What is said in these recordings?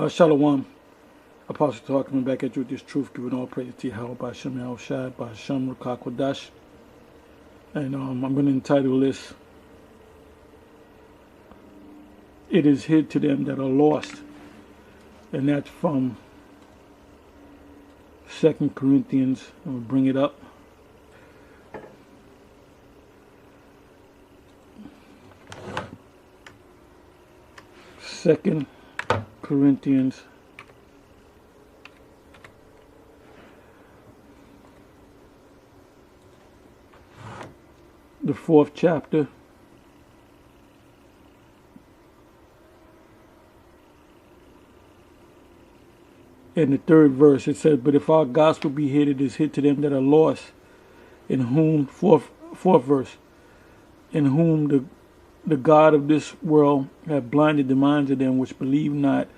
Shalawam, Apostle Tahar coming back at you with this truth, giving all praise to YAHAWAH, BAHASHAM, YAHAWASHI, BAHASHAM, Rukakwadash. And I'm going to entitle this, It is hid to them that are lost. And that's from 2 Corinthians. I'm going to bring it up. Second Corinthians the 4th chapter, in the 3rd verse. It says, but if our gospel be hid, it is hid to them that are lost, in whom, fourth verse, in whom the God of this world hath blinded the minds of them which believe not,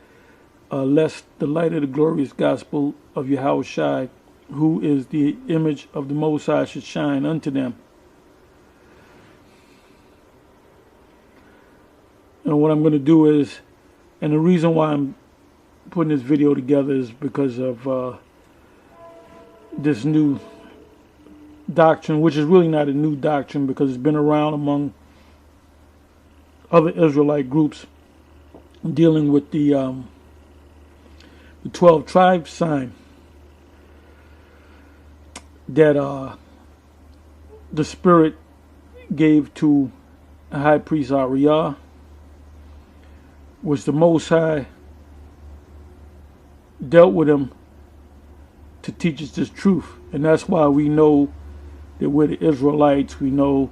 lest the light of the glorious gospel of Yahawashi, who is the image of the Most High, should shine unto them. And what I'm going to do is, and the reason why I'm putting this video together is because of this new doctrine, which is really not a new doctrine because it's been around among other Israelite groups dealing with the 12 tribes sign that the Spirit gave to High Priest Ariah, which the Most High dealt with him to teach us this truth. And that's why we know that we're the Israelites. We know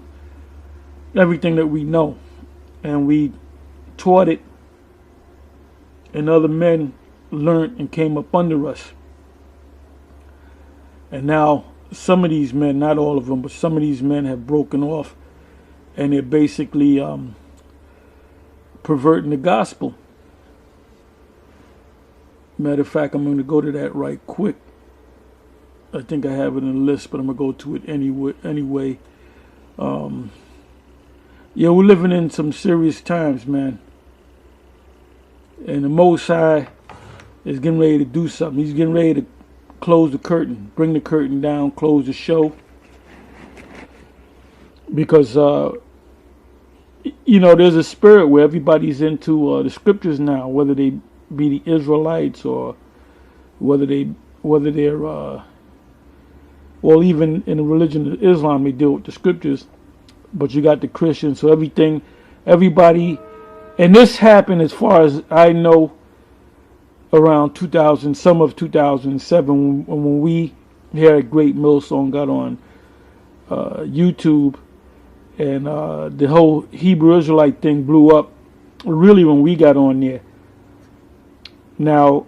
everything that we know. And we taught it, and other men learned and came up under us. And now some of these men, not all of them, but some of these men have broken off, and they're basically perverting the gospel. Matter of fact, I'm going to go to that right quick. I think I have it in the list, but I'm going to go to it anyway. Yeah, we're living in some serious times, man. And the Most High is getting ready to do something. He's getting ready to close the curtain, bring the curtain down, close the show. Because, you know, there's a spirit where everybody's into the scriptures now, whether they be the Israelites or whether they're, well, even in the religion of Islam, they deal with the scriptures. But you got the Christians, so everybody, and this happened as far as I know around 2000, some of 2007, when we here at Great Millstone got on YouTube, and the whole Hebrew Israelite thing blew up. Really, when we got on there. Now,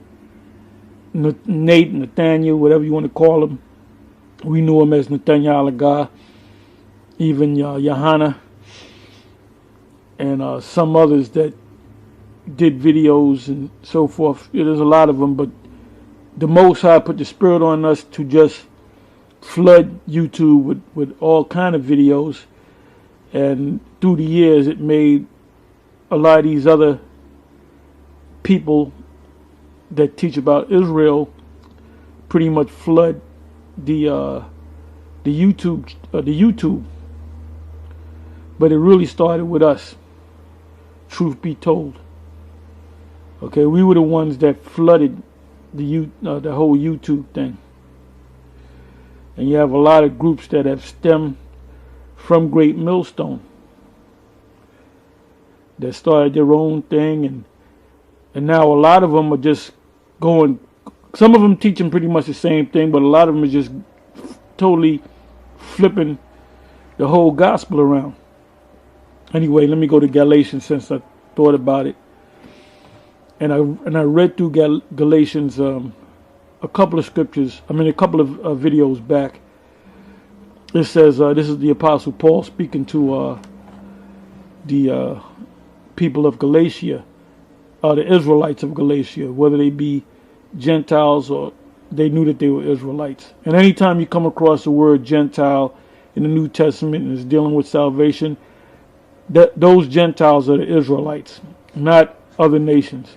Nathaniel, whatever you want to call him, we knew him as Nathaniel Agah. Even Johanna and some others that did videos and so forth. There's a lot of them, but the Most High put the Spirit on us to just flood YouTube with all kind of videos, and through the years it made a lot of these other people that teach about Israel pretty much flood the YouTube. But it really started with us, truth be told. Okay, we were the ones that flooded the whole YouTube thing. And you have a lot of groups that have stemmed from Great Millstone that started their own thing, and now a lot of them are just going, some of them teaching pretty much the same thing, but a lot of them are just totally flipping the whole gospel around. Anyway, let me go to Galatians since I thought about it. And I read through Galatians a couple of scriptures, a couple of videos back. It says, this is the Apostle Paul speaking to the people of Galatia, the Israelites of Galatia, whether they be Gentiles or they knew that they were Israelites. And anytime you come across the word Gentile in the New Testament and it's dealing with salvation, those Gentiles are the Israelites, not other nations.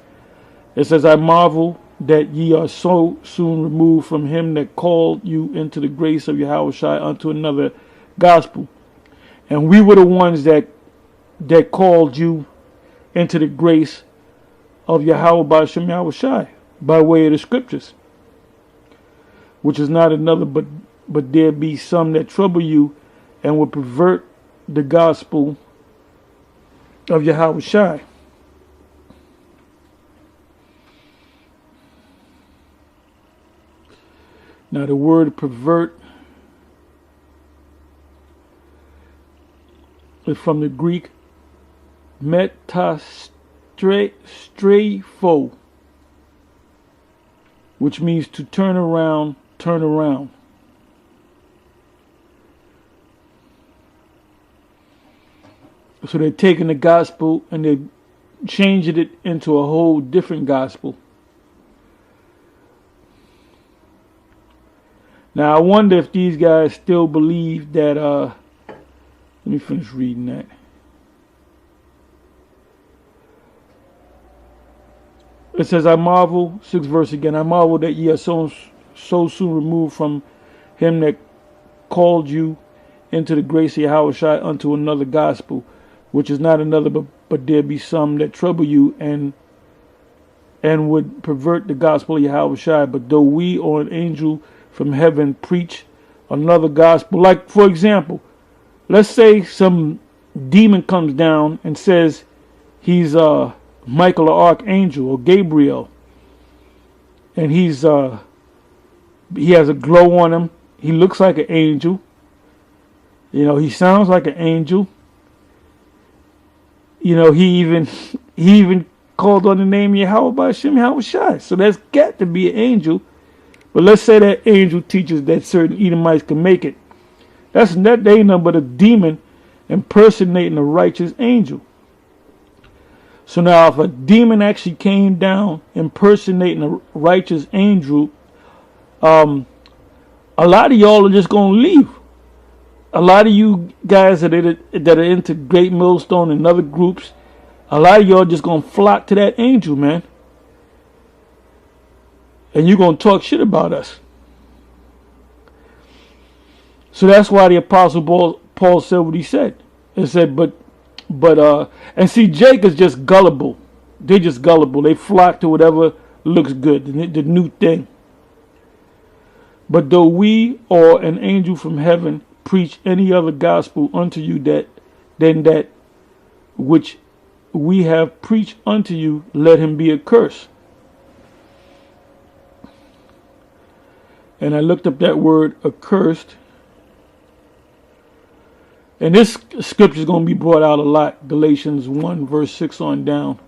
It says, I marvel that ye are so soon removed from him that called you into the grace of Yahawashi unto another gospel. And we were the ones that called you into the grace of Yahweh BAHASHAM Yahawashi by way of the scriptures, which is not another, but there be some that trouble you and will pervert the gospel of Yahawashi. Now the word pervert is from the Greek metastrepho, which means to turn around, turn around. So they're taking the gospel and they're changing it into a whole different gospel. Now I wonder if these guys still believe that, let me finish reading that. It says, I marvel, 6th verse again, I marvel that ye are so soon removed from him that called you into the grace of Yahawashi unto another gospel, which is not another, but there be some that trouble you and would pervert the gospel of Yahawashi. But though we or an angel from heaven preach another gospel, like for example, let's say some demon comes down and says he's Michael or Archangel or Gabriel, and he has a glow on him. He looks like an angel. You know, he sounds like an angel. You know, he even called on the name Yahweh BAHASHAM Yahawashi. So that's got to be an angel. But let's say that angel teaches that certain Edomites can make it. That ain't nothing but a demon impersonating a righteous angel. So now if a demon actually came down impersonating a righteous angel, a lot of y'all are just going to leave. A lot of you guys that are into Great Millstone and other groups, a lot of y'all just going to flock to that angel, man. And you're going to talk shit about us. So that's why the Apostle Paul said what he said. He said, and see, Jake is just gullible. They're just gullible. They flock to whatever looks good, the new thing. But though we or an angel from heaven preach any other gospel unto you than that which we have preached unto you, let him be accursed. And I looked up that word accursed. And this scripture is going to be brought out a lot. Galatians 1 verse 6 on down.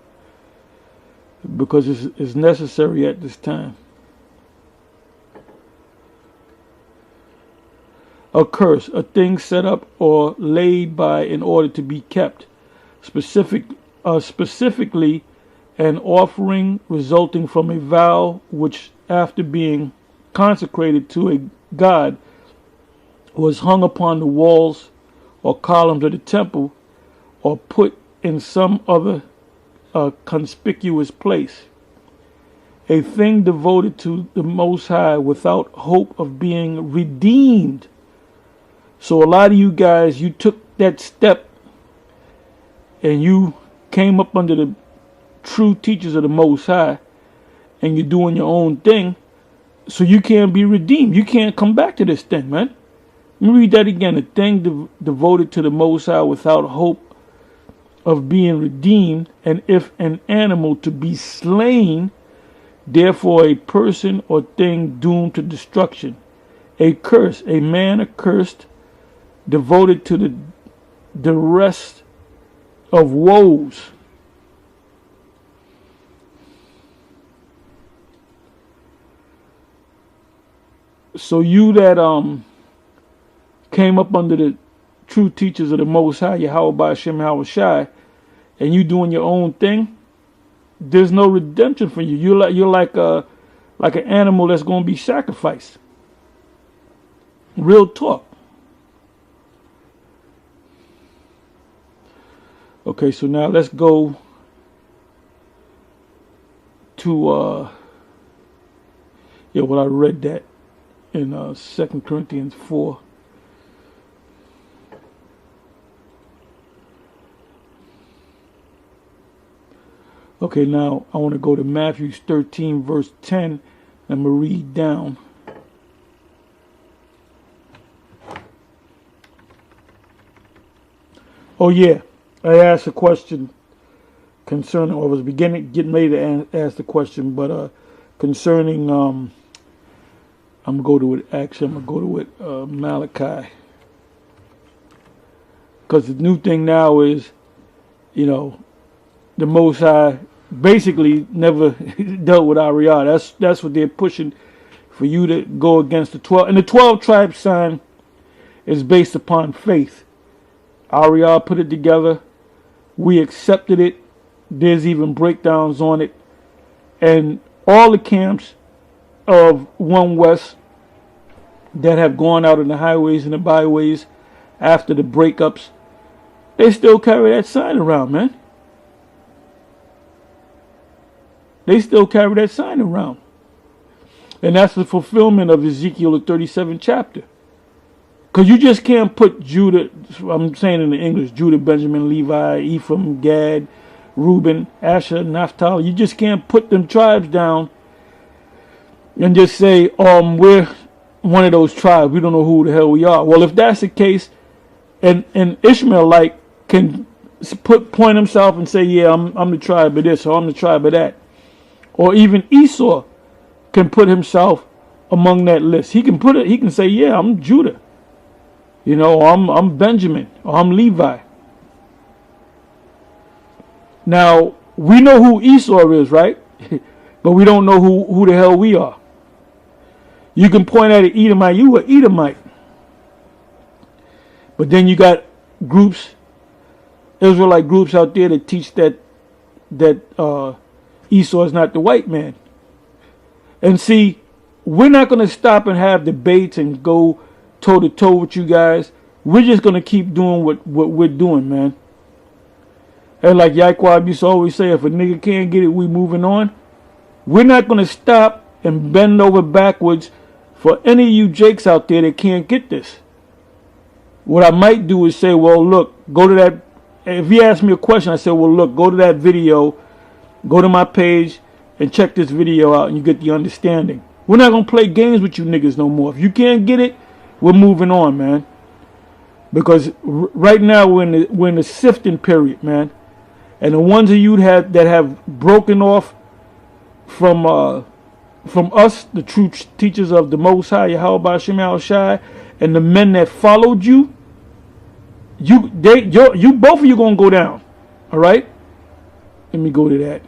Because it's necessary at this time. A curse, a thing set up or laid by in order to be kept. Specifically, an offering resulting from a vow which, after being consecrated to a god, was hung upon the walls or columns of the temple, or put in some other conspicuous place. A thing devoted to the Most High without hope of being redeemed. So a lot of you guys, you took that step and you came up under the true teachers of the Most High, and you're doing your own thing, so you can't be redeemed. You can't come back to this thing, man. Let me read that again. A thing devoted to the Most High without hope of being redeemed, and if an animal to be slain, therefore a person or thing doomed to destruction. A curse, a man accursed, devoted to the rest of woes. So you that came up under the true teachers of the Most High, Yahweh BAHASHAM Yahawashi, and you doing your own thing, there's no redemption for you. You're like an animal that's going to be sacrificed. Real talk. Okay, so now let's go to I read that in 2 Corinthians 4. Okay, now I want to go to Matthew 13 verse 10. I'm going to read down. Oh yeah, I asked a question concerning, or was getting ready to ask the question, but concerning, I'm going to go to it, actually, I'm going to go to it, Malachi. Because the new thing now is, the Most High basically never dealt with Ariah. That's what they're pushing, for you to go against the 12. And the 12 tribe sign is based upon faith. Ariah put it together. We accepted it. There's even breakdowns on it. And all the camps of One West that have gone out in the highways and the byways after the breakups, they still carry that sign around, man. They still carry that sign around. And that's the fulfillment of Ezekiel, the 37th chapter. Because you just can't put Judah, I'm saying in the English, Judah, Benjamin, Levi, Ephraim, Gad, Reuben, Asher, Naphtali. You just can't put them tribes down and just say, we're one of those tribes. We don't know who the hell we are. Well, if that's the case, and Ishmaelite can point himself and say, yeah, I'm the tribe of this, or I'm the tribe of that. Or even Esau can put himself among that list. He can he can say, yeah, I'm Judah. Or I'm Benjamin, or I'm Levi. Now, we know who Esau is, right? But we don't know who the hell we are. You can point at an Edomite, you an Edomite. But then you got groups, Israelite groups out there that teach that Esau is not the white man. And see, we're not going to stop and have debates and go toe-to-toe with you guys. We're just going to keep doing what we're doing, man. And like Yaquab used to always say, if a nigga can't get it, we moving on. We're not going to stop and bend over backwards for any of you jakes out there that can't get this. What I might do is say, well, look, go to that. If he asks me a question, I say, well, look, go to that video, go to my page, and check this video out, and you get the understanding. We're not going to play games with you niggas no more. If you can't get it, we're moving on, man. Because right now we're in the sifting period, man. And the ones of you that have broken off from us, the true teachers of the Most High, YAHAWAH, BAHASHAM, Al-Shai, and the men that followed you, you both of you gonna go down. All right? Let me go to that.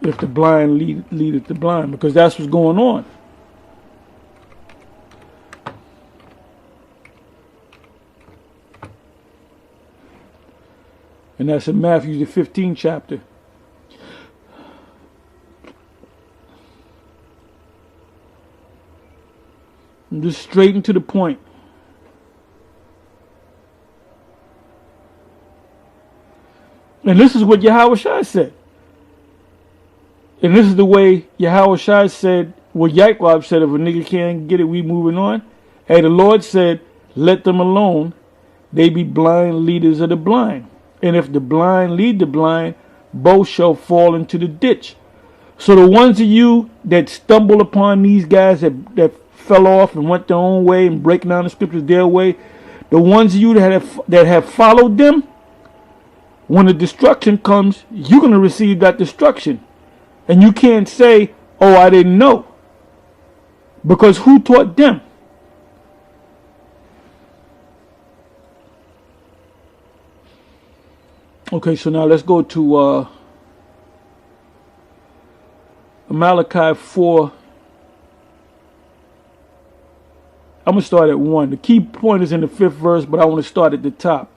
If the blind leadeth the blind, because that's what's going on. And that's in Matthew the 15th chapter. I'm just straight and to the point. And this is what Yahawashi said. And this is the way Yahawashi said, what Yaquab said, if a nigga can't get it, we moving on. Hey, the Lord said, let them alone. They be blind leaders of the blind. And if the blind lead the blind, both shall fall into the ditch. So the ones of you that stumble upon these guys that fell off and went their own way and breaking down the scriptures their way, the ones of you that have followed them, when the destruction comes, you're going to receive that destruction. And you can't say, oh, I didn't know. Because who taught them? Okay, so now let's go to Malachi 4. I'm going to start at 1. The key point is in the 5th verse, but I want to start at the top.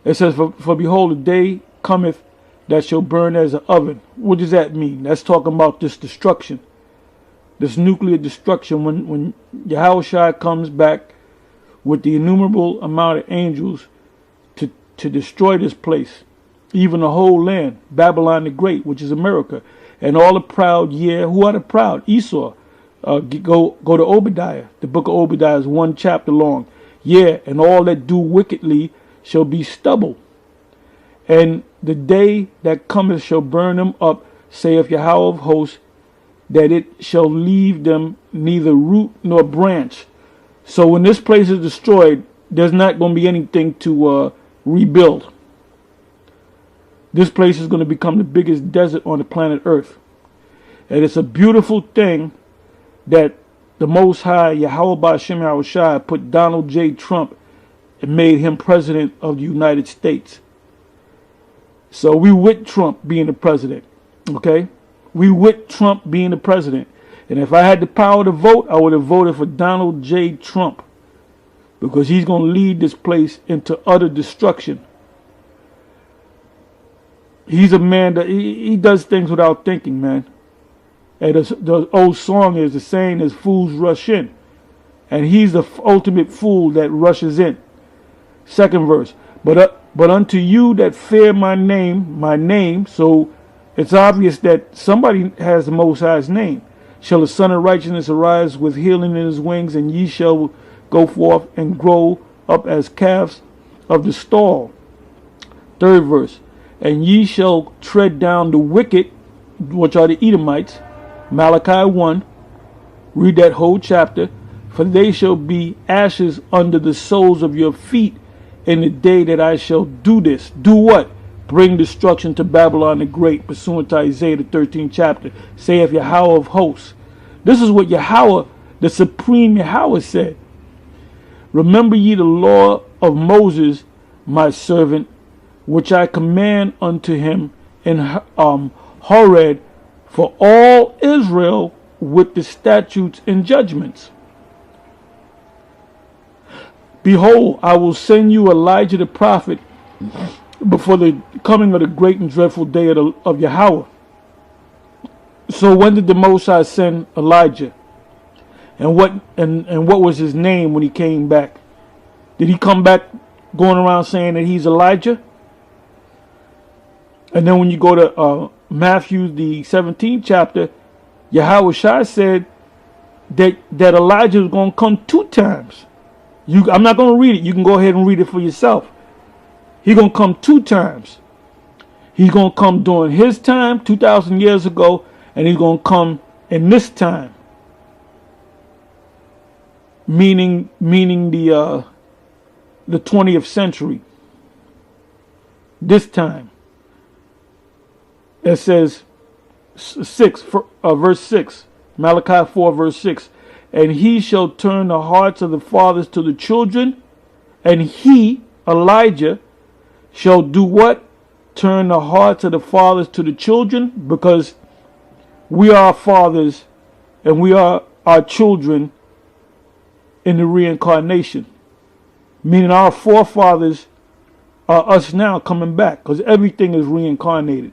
It says, For behold, the day cometh, that shall burn as an oven. What does that mean? That's talking about this destruction, this nuclear destruction, when Yahawashi comes back with the innumerable amount of angels to destroy this place, even the whole land, Babylon the Great, which is America, and all the proud, who are the proud? Esau. Go to Obadiah. The book of Obadiah is 1 chapter long. And all that do wickedly shall be stubble. And the day that cometh shall burn them up, saith Yahweh of hosts, that it shall leave them neither root nor branch. So when this place is destroyed, there's not going to be anything to rebuild. This place is going to become the biggest desert on the planet Earth. And it's a beautiful thing that the Most High, Yahweh BAHASHAM Yahawashi, put Donald J. Trump and made him president of the United States. So we with Trump being the president, okay? We with Trump being the president. And if I had the power to vote, I would have voted for Donald J. Trump, because he's going to lead this place into utter destruction. He's a man that he does things without thinking, man. And the old song is the saying is fools rush in. And he's the ultimate fool that rushes in. Second verse. But unto you that fear my name, so it's obvious that somebody has the Most High's name, shall the Son of Righteousness arise with healing in his wings, and ye shall go forth and grow up as calves of the stall. Third verse. And ye shall tread down the wicked, which are the Edomites. Malachi 1. Read that whole chapter. For they shall be ashes under the soles of your feet in the day that I shall do this. Do what? Bring destruction to Babylon the Great, pursuant to Isaiah the 13th chapter. Saith Yahweh of hosts. This is what Yahweh, the supreme Yahweh, said. Remember ye the law of Moses, my servant, which I command unto him in Horeb, for all Israel with the statutes and judgments. Behold, I will send you Elijah the prophet before the coming of the great and dreadful day of Yahweh. So when did the Most High send Elijah? And what was his name when he came back? Did he come back going around saying that he's Elijah? And then when you go to Matthew the 17th chapter, Yahawashi said that Elijah was going to come 2 times. I'm not going to read it. You can go ahead and read it for yourself. He's going to come 2 times. He's going to come during his time, 2,000 years ago, and he's going to come in this time. Meaning the 20th century. This time. It says verse 6, Malachi 4 verse 6, and he shall turn the hearts of the fathers to the children, and he, Elijah, shall do what? Turn the hearts of the fathers to the children, because we are fathers and we are our children in the reincarnation. Meaning our forefathers are us now coming back, because everything is reincarnated.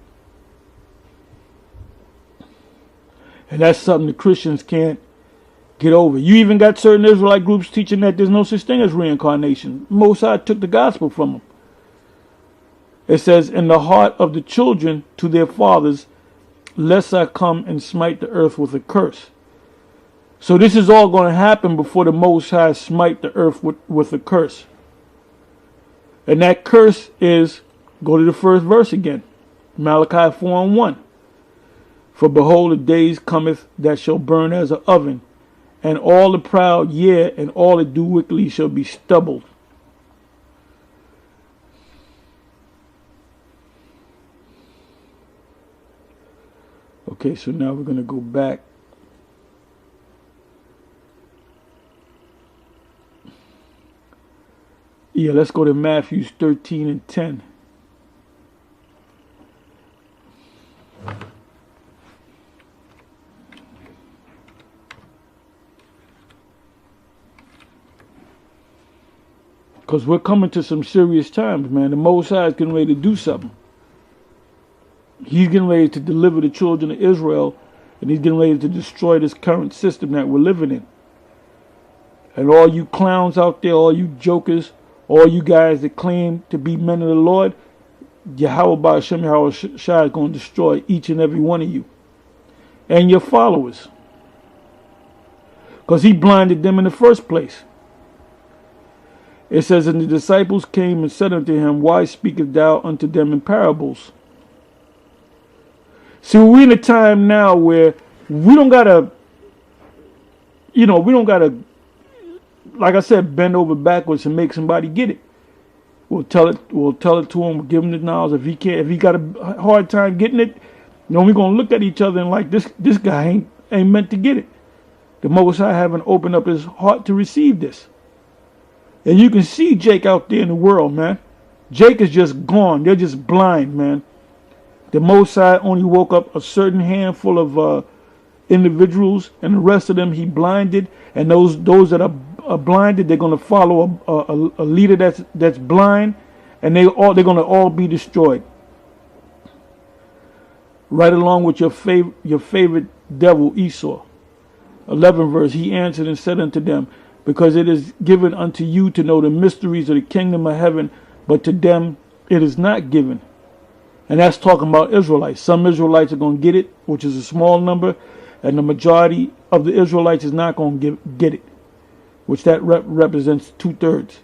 And that's something the Christians can't get over. You even got certain Israelite groups teaching that there's no such thing as reincarnation. Most High took the gospel from them. It says, in the heart of the children to their fathers, lest I come and smite the earth with a curse. So this is all going to happen before the Most High smite the earth with a curse. And that curse is, go to the first verse again, Malachi 4 and 1. For behold, the days cometh that shall burn as an oven, and all the proud, and all that do wickedly shall be stubbled. Okay, so now we're going to go back. Yeah, let's go to Matthew 13 and 10. Because we're coming to some serious times, man. The Most High is getting ready to do something. He's getting ready to deliver the children of Israel, and he's getting ready to destroy this current system that we're living in. And all you clowns out there, all you jokers, all you guys that claim to be men of the Lord, YAHAWAH BAHASHAM YAHAWASHI is going to destroy each and every one of you and your followers, because he blinded them in the first place. It says, and the disciples came and said unto him, why speakest thou unto them in parables? See, we're in a time now where we don't gotta, we don't gotta, like I said, bend over backwards and make somebody get it. We'll tell it to him, we'll give him the knowledge. If he got a hard time getting it, we're gonna look at each other and like, this guy ain't meant to get it. The Most High haven't opened up his heart to receive this. And you can see Jake out there in the world, man. Jake is just gone. They're just blind, man. The Most High only woke up a certain handful of individuals, and the rest of them he blinded. And those that are blinded, they're going to follow a leader that's blind, and they're going to all be destroyed. Right along with your favorite devil Esau. 11 verse, he answered and said unto them, because it is given unto you to know the mysteries of the kingdom of heaven, but to them it is not given. And that's talking about Israelites. Some Israelites are going to get it, which is a small number, and the majority of the Israelites is not going to get it, which that represents 2/3.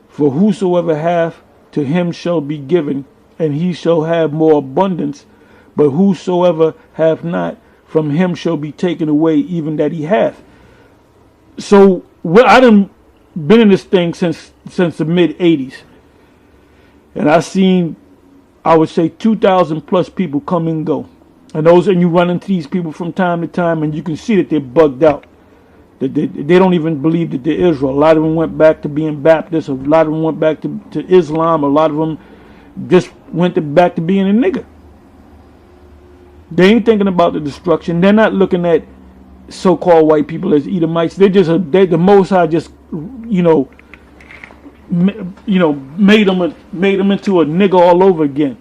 For whosoever hath, to him shall be given, and he shall have more abundance. But whosoever hath not, from him shall be taken away even that he hath. So I done been in this thing since the mid-'80s. And I seen, I would say, 2,000 plus people come and go. And you run into these people from time to time, and you can see that they're bugged out. That they don't even believe that they're Israel. A lot of them went back to being Baptist. A lot of them went back to Islam. A lot of them just went back to being a nigger. They ain't thinking about the destruction. They're not looking at so-called white people as Edomites. The Most High just, made them into a nigger all over again.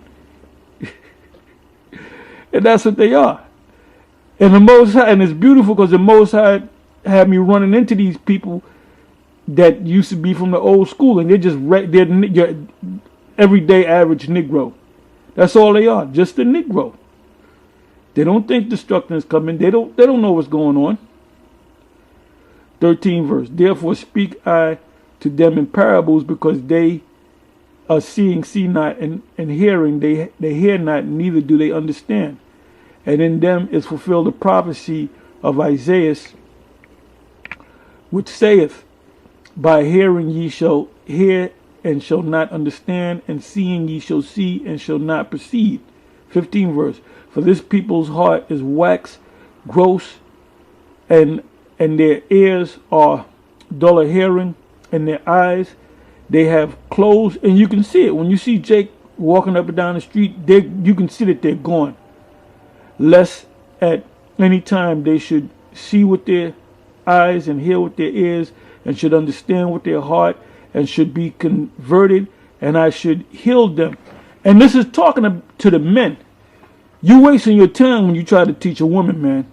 And that's what they are. And the Most High, and it's beautiful because the Most High had me running into these people that used to be from the old school, and they're your everyday average Negro. That's all they are, just a Negro. They don't think destruction is coming. They don't know what's going on. 13 verse. Therefore speak I to them in parables, because they are seeing, see not, and hearing, they hear not, neither do they understand. And in them is fulfilled the prophecy of Isaiah, which saith, by hearing ye shall hear and shall not understand, and seeing ye shall see and shall not perceive. 15 verse. For this people's heart is wax gross, and their ears are dull of hearing, and their eyes they have closed. And you can see it when you see Jake walking up and down the street. You can see that they're gone. Lest at any time they should see with their eyes and hear with their ears, and should understand with their heart, and should be converted, and I should heal them. And this is talking to the men. You wasting your time when you try to teach a woman, man.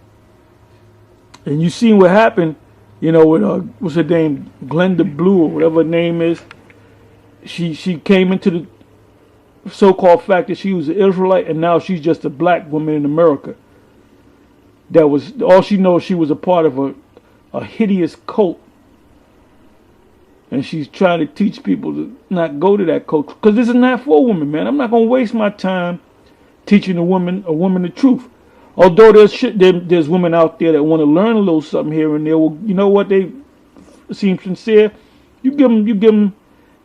And you seen what happened, with what's her name, Glenda Blue or whatever her name is. She came into the so-called fact that she was an Israelite, and now she's just a black woman in America. That was all she knows. She was a part of a hideous cult, and she's trying to teach people to not go to that cult, because this is not for women, man. I'm not gonna waste my time teaching a woman the truth. Although there's women out there that want to learn a little something here and there. Well, you know what? They seem sincere. You give them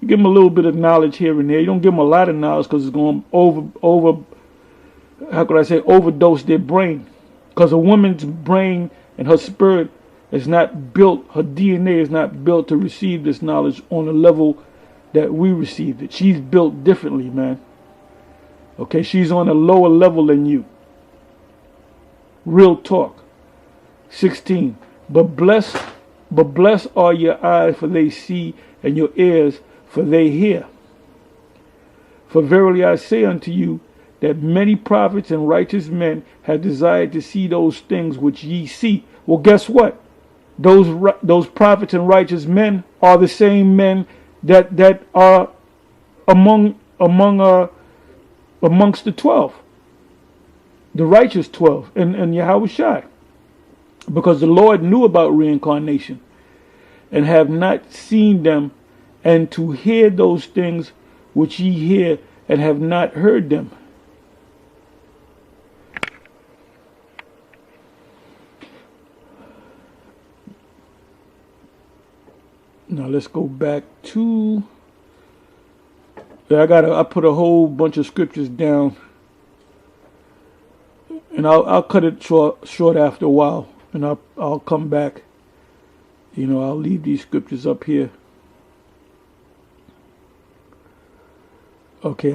a little bit of knowledge here and there. You don't give them a lot of knowledge, because it's going to overdose their brain. Because a woman's brain and her spirit is not built, her DNA is not built to receive this knowledge on the level that we received it. She's built differently, man. Okay, she's on a lower level than you. Real talk. 16. But blessed are your eyes, for they see, and your ears, for they hear. For verily I say unto you, that many prophets and righteous men have desired to see those things which ye see. Well, guess what? Those prophets and righteous men are the same men that are amongst the 12, the righteous 12, and YAHAWASHI, because the Lord knew about reincarnation, and have not seen them, and to hear those things which ye hear, and have not heard them. Now let's go back to, I put a whole bunch of scriptures down, and I'll cut it short after a while, and I'll come back. I'll leave these scriptures up here. Okay,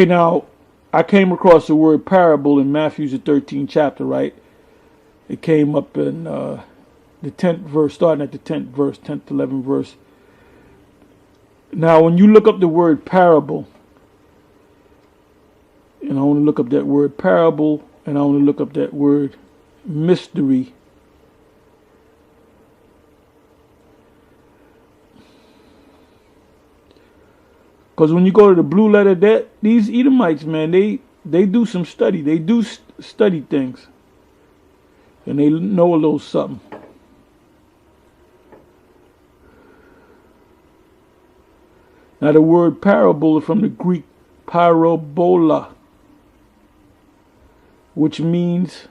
now I came across the word parable in Matthew's the 13th chapter, right? It came up in the 10th verse, starting at the 10th verse, 10th, 11th verse. Now, when you look up the word parable, and I want to look up that word parable, and I want to look up that word mystery. Because when you go to the blue letter, these Edomites, man, they do some study. They do study things. And they know a little something. Now the word parable is from the Greek parabola, which means,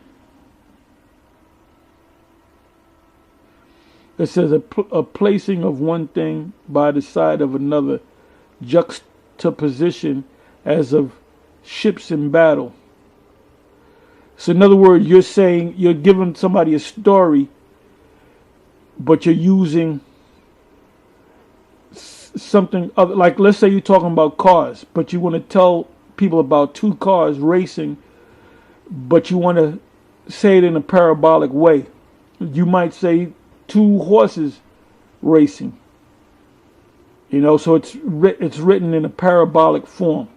it says a placing of one thing by the side of another, juxtaposition as of ships in battle. So in other words, you're saying, you're giving somebody a story, but you're using something other, like let's say you're talking about cars, but you want to tell people about two cars racing, but you want to say it in a parabolic way. You might say two horses racing. So it's written in a parabolic form.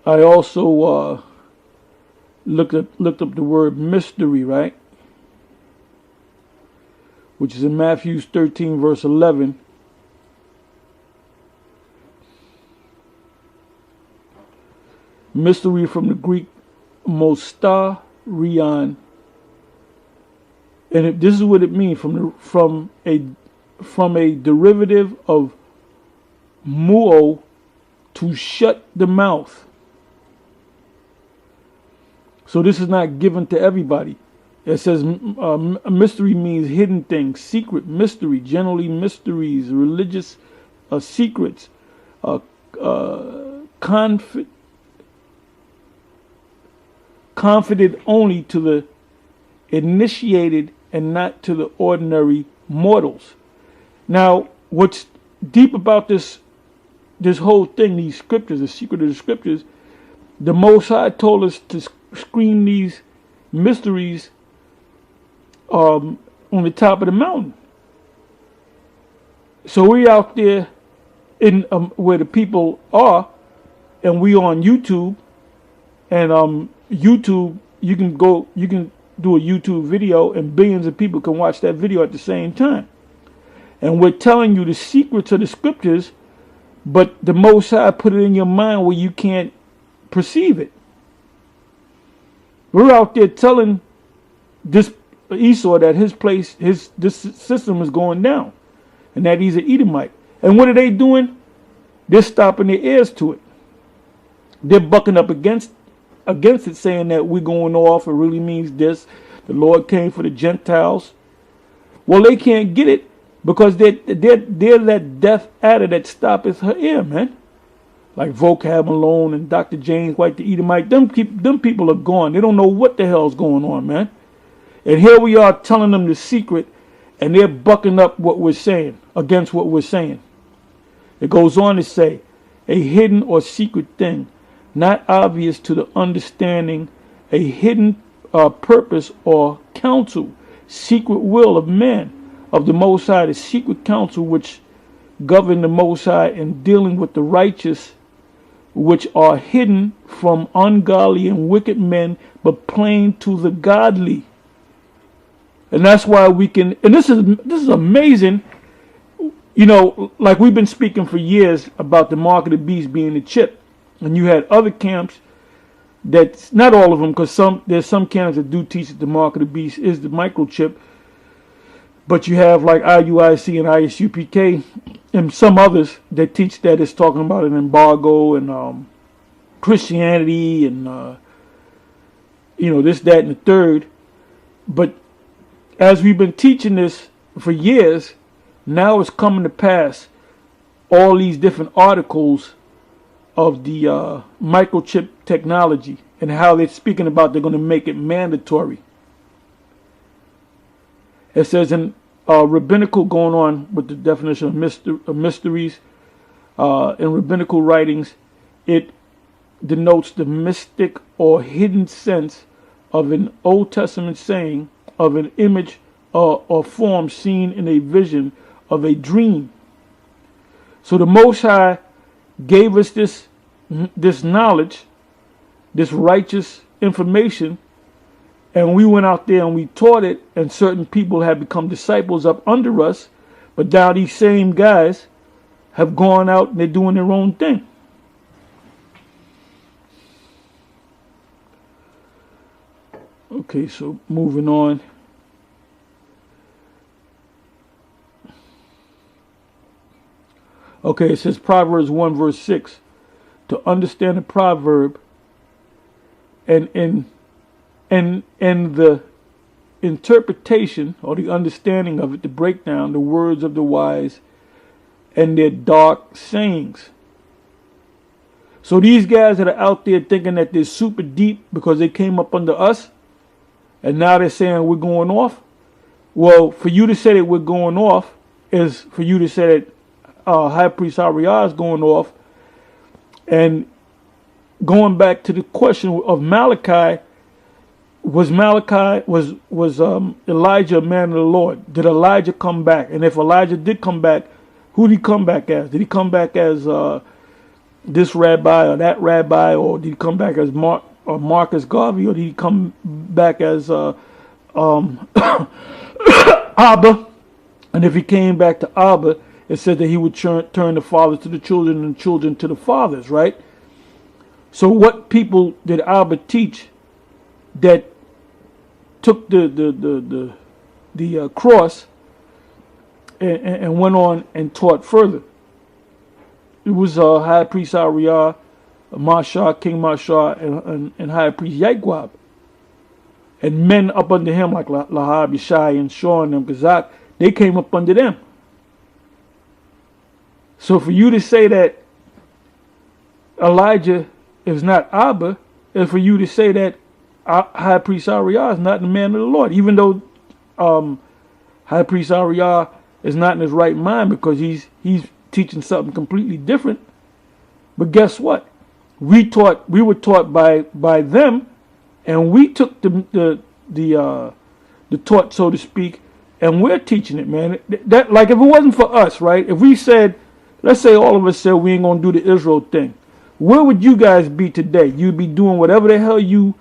I also looked up the word mystery, right? Which is in Matthew 13, verse 11. Mystery from the Greek mostarion. And this is what it means, from a derivative of muo, to shut the mouth. So this is not given to everybody. It says mystery means hidden things, secret, mystery, generally mysteries, religious secrets, confided only to the initiated and not to the ordinary mortals. Now, what's deep about this whole thing, these scriptures, the secret of the scriptures, the Most High told us to scream these mysteries on the top of the mountain. So we out there in where the people are, and we on YouTube, and YouTube, you can do a YouTube video, and billions of people can watch that video at the same time. And we're telling you the secrets of the scriptures, but the Most High put it in your mind where you can't perceive it. We're out there telling this Esau that this system is going down, and that he's an Edomite. And what are they doing? They're stopping their ears to it. They're bucking up against it, saying that we're going off. It really means this. The Lord came for the Gentiles. Well, they can't get it because they're that deaf adder that stoppeth her ear, man. Like Vocab Malone and Dr. James White, the Edomite. Them people are gone. They don't know what the hell's going on, man. And here we are telling them the secret, and they're bucking up what we're saying, against what we're saying. It goes on to say, a hidden or secret thing, not obvious to the understanding, a hidden purpose or counsel, secret will of man, of the Most High, the secret counsel which govern the Most High in dealing with the righteous, which are hidden from ungodly and wicked men, but plain to the godly. And that's why we can, and this is amazing, you know, like we've been speaking for years about the mark of the beast being the chip. And you had other camps that, not all of them, because there's some camps that do teach that the mark of the beast is the microchip. But you have like IUIC and ISUPK and some others that teach that it's talking about an embargo and Christianity and, you know, this, that, and the third. But as we've been teaching this for years, now it's coming to pass, all these different articles of the microchip technology and how they're speaking about they're going to make it mandatory. It says in rabbinical, going on with the definition of mysteries, in rabbinical writings, it denotes the mystic or hidden sense of an Old Testament saying, of an image or form seen in a vision of a dream. So the Most High gave us this knowledge, this righteous information, and we went out there and we taught it, and certain people have become disciples up under us. But now these same guys have gone out and they're doing their own thing. Okay, so moving on. Okay, it says Proverbs 1 verse 6. To understand a proverb and the interpretation or the understanding of it, to break down the words of the wise and their dark sayings. So these guys that are out there thinking that they're super deep because they came up under us, and now they're saying we're going off. Well, for you to say that we're going off is for you to say that High Priest Ariah is going off. And going back to the question of Malachi, was Elijah a man of the Lord? Did Elijah come back? And if Elijah did come back, who did he come back as? Did he come back as this rabbi or that rabbi, or did he come back as Marcus Garvey, or did he come back as Abba? And if he came back to Abba, it said that he would turn the fathers to the children and children to the fathers, right? So what people did Abba teach that took the cross and went on and taught further? It was High Priest Ariah, Mashah, King Mashah, and High Priest Yaquab. And men up under him like Lahab, Yeshai, and Shaw, and them, Kazak, they came up under them. So for you to say that Elijah is not Abba, is for you to say that High Priest Ariah is not the man of the Lord, even though High Priest Ariah is not in his right mind because he's teaching something completely different. But guess what? We were taught by them, and we took the taught, so to speak, and we're teaching it, man. That, like, if it wasn't for us, right? If we said, let's say all of us said we ain't gonna do the Israel thing, where would you guys be today? You'd be doing whatever the hell you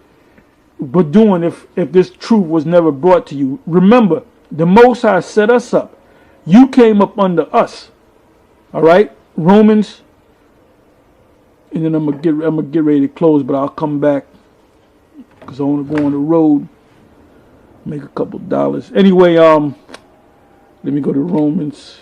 were doing if this truth was never brought to you. Remember, the Most High set us up. You came up under us. All right, Romans, and then I'm gonna get ready to close, but I'll come back because I want to go on the road, make a couple dollars. Anyway, let me go to Romans.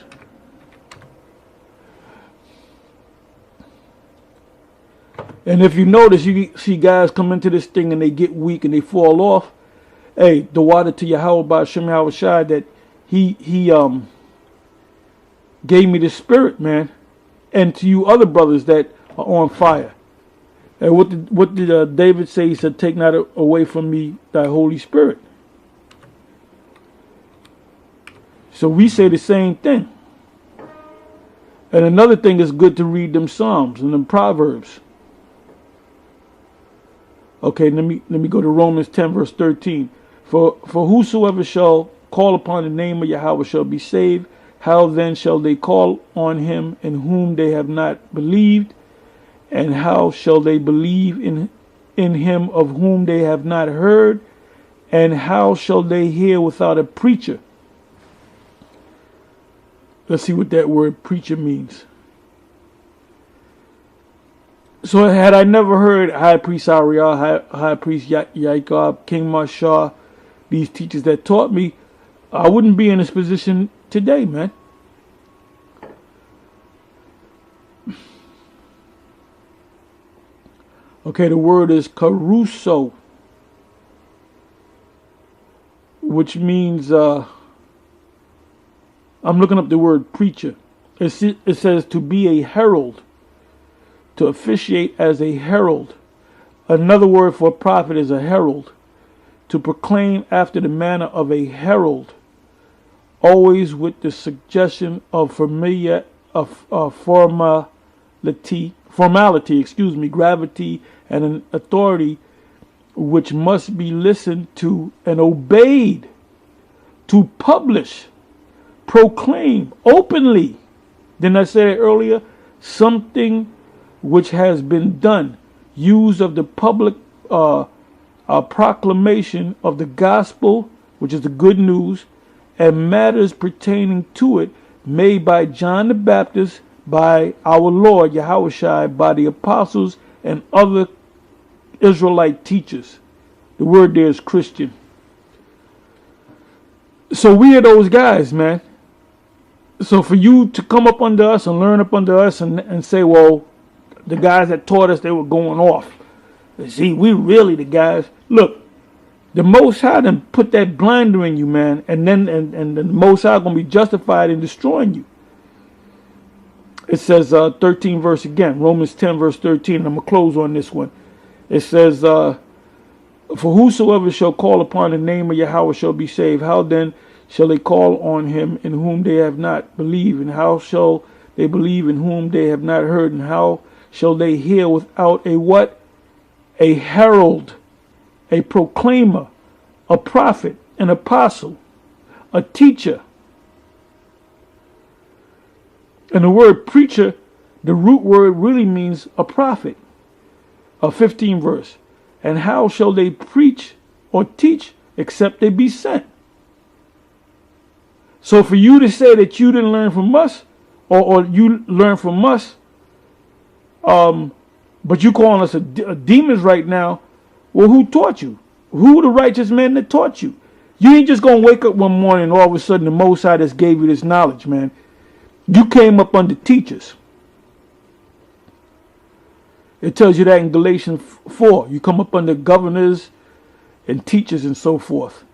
And if you notice, you see guys come into this thing and they get weak and they fall off. Hey, the water to Yahawah BAHASHAM YAHAWASHI that he gave me the spirit, man, and to you other brothers that are on fire. And what did David say? He said, "Take not away from me thy Holy Spirit." So we say the same thing. And another thing is good to read them Psalms and them Proverbs. Okay, let me go to Romans 10 verse 13. For whosoever shall call upon the name of Yahweh shall be saved. How then shall they call on him in whom they have not believed? And how shall they believe in him of whom they have not heard? And how shall they hear without a preacher? Let's see what that word preacher means. So had I never heard High Priest Ariel, High Priest Yaakov, King Marshall, these teachers that taught me, I wouldn't be in this position today, man. Okay, the word is caruso, which means, I'm looking up the word preacher. It says to be a herald, to officiate as a herald. Another word for a prophet is a herald. To proclaim after the manner of a herald, always with the suggestion of formality, gravity, and an authority which must be listened to and obeyed. To publish, proclaim openly. Didn't I say it earlier? Something which has been done. Use of the public proclamation of the gospel, which is the good news, and matters pertaining to it, made by John the Baptist, by our Lord Yahawashi, by the apostles and other Israelite teachers. The word there is Christian. So we are those guys, man. So for you to come up under us and learn up under us and say, well, the guys that taught us, they were going off. See, we really the guys. Look, the Most High done put that blinder in you, man, and then and the Most High gonna be justified in destroying you. It says 13 verse again, Romans 10 verse 13. And I'm gonna close on this one. It says, for whosoever shall call upon the name of Yahweh shall be saved. How then shall they call on him in whom they have not believed? And how shall they believe in whom they have not heard? And how shall they hear without a what? A herald, a proclaimer, a prophet, an apostle, a teacher. And the word preacher, the root word really means a prophet. 15 verse. And how shall they preach or teach except they be sent? So for you to say that you didn't learn from us, or you learn from us, but you calling us a demons right now, well, who taught you? Who the righteous man that taught you? You ain't just going to wake up one morning and all of a sudden the Most High just gave you this knowledge, man. You came up under teachers. It tells you that in Galatians 4. You come up under governors and teachers and so forth.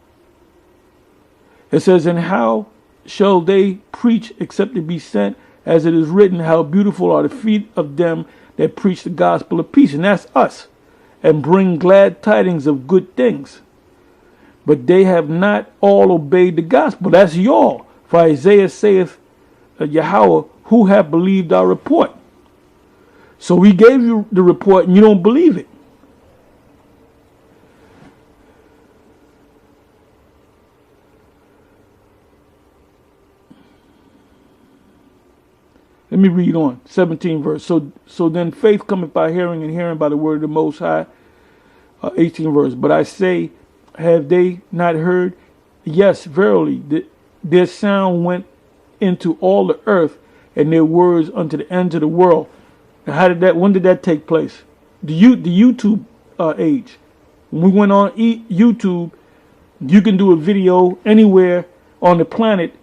It says, and how shall they preach except they be sent? As it is written, how beautiful are the feet of them that preach the gospel of peace. And that's us. And bring glad tidings of good things. But they have not all obeyed the gospel. That's y'all. For Isaiah saith, Yahweh, who have believed our report? So we gave you the report and you don't believe it. Let me read on. 17 verse. So then faith cometh by hearing, and hearing by the word of the Most High. 18 verse. But I say, have they not heard? Yes, verily, their sound went into all the earth, and their words unto the ends of the world. And when did that take place? The YouTube age. When we went on YouTube, you can do a video anywhere on the planet,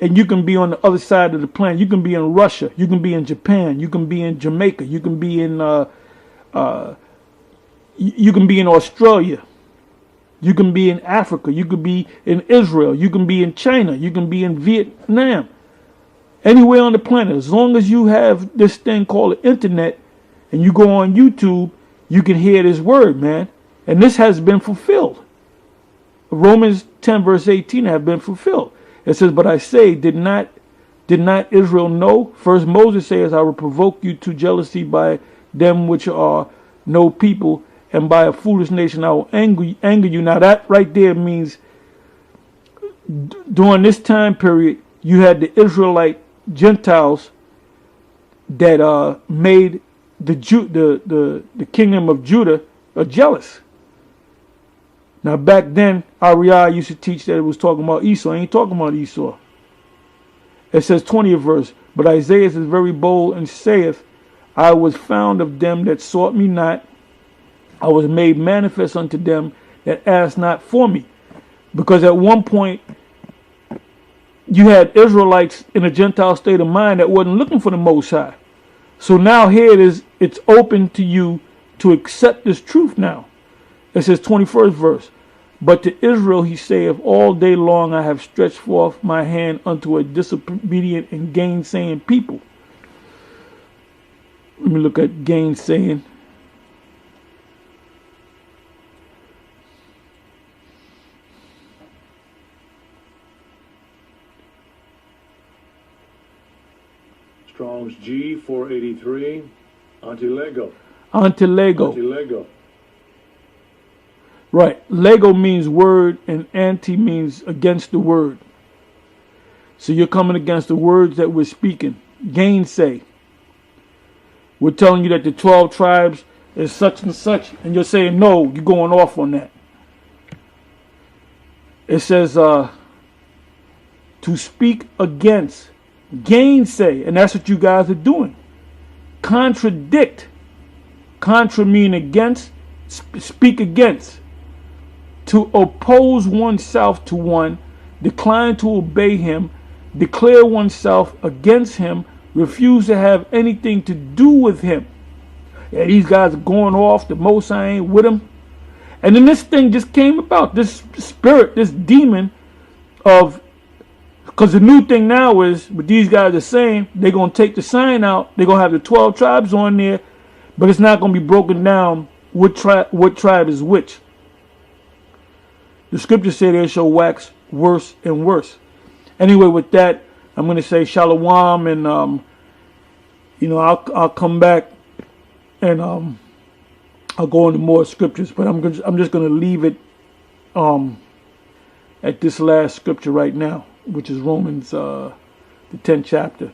and you can be on the other side of the planet. You can be in Russia. You can be in Japan. You can be in Jamaica. You can be in Australia. You can be in Africa. You could be in Israel. You can be in China. You can be in Vietnam. Anywhere on the planet. As long as you have this thing called the internet and you go on YouTube, you can hear this word, man. And this has been fulfilled. Romans 10 verse 18 have been fulfilled. It says, but I say, did not Israel know? First Moses says, I will provoke you to jealousy by them which are no people, and by a foolish nation I will anger you. Now that right there means during this time period, you had the Israelite Gentiles that made the kingdom of Judah jealous. Now back then, Ariah used to teach that it was talking about Esau. It ain't talking about Esau. It says 20th verse, but Isaiah is very bold and saith, I was found of them that sought me not. I was made manifest unto them that asked not for me. Because at one point, you had Israelites in a Gentile state of mind that wasn't looking for the Most High. So now here it is, it's open to you to accept this truth now. It says 21st verse, but to Israel he saith, all day long I have stretched forth my hand unto a disobedient and gainsaying people. Let me look at gainsaying. Strong's G 483. Antilego. Antilego. Antilego. Right. Lego means word and anti means against the word. So you're coming against the words that we're speaking. Gainsay. We're telling you that the 12 tribes is such and such, and you're saying no, you're going off on that. It says to speak against, gainsay, and that's what you guys are doing. Contradict. Contra mean against, speak against. To oppose oneself to one, decline to obey him, declare oneself against him, refuse to have anything to do with him. Yeah, these guys are going off, the Most High ain't with them. And then this thing just came about, this spirit, this demon of, because the new thing now is, what these guys are saying, they're going to take the sign out, they're going to have the 12 tribes on there, but it's not going to be broken down what tribe is which. The scriptures say they shall wax worse and worse. Anyway, with that, I'm going to say shalom, and I'll come back and I'll go into more scriptures, but I'm just going to leave it at this last scripture right now, which is Romans the 10th chapter.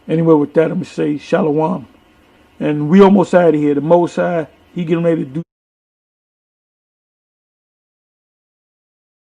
Anyway, with that, I'm going to say shalom, and we almost out of here. The Most High, he getting ready to do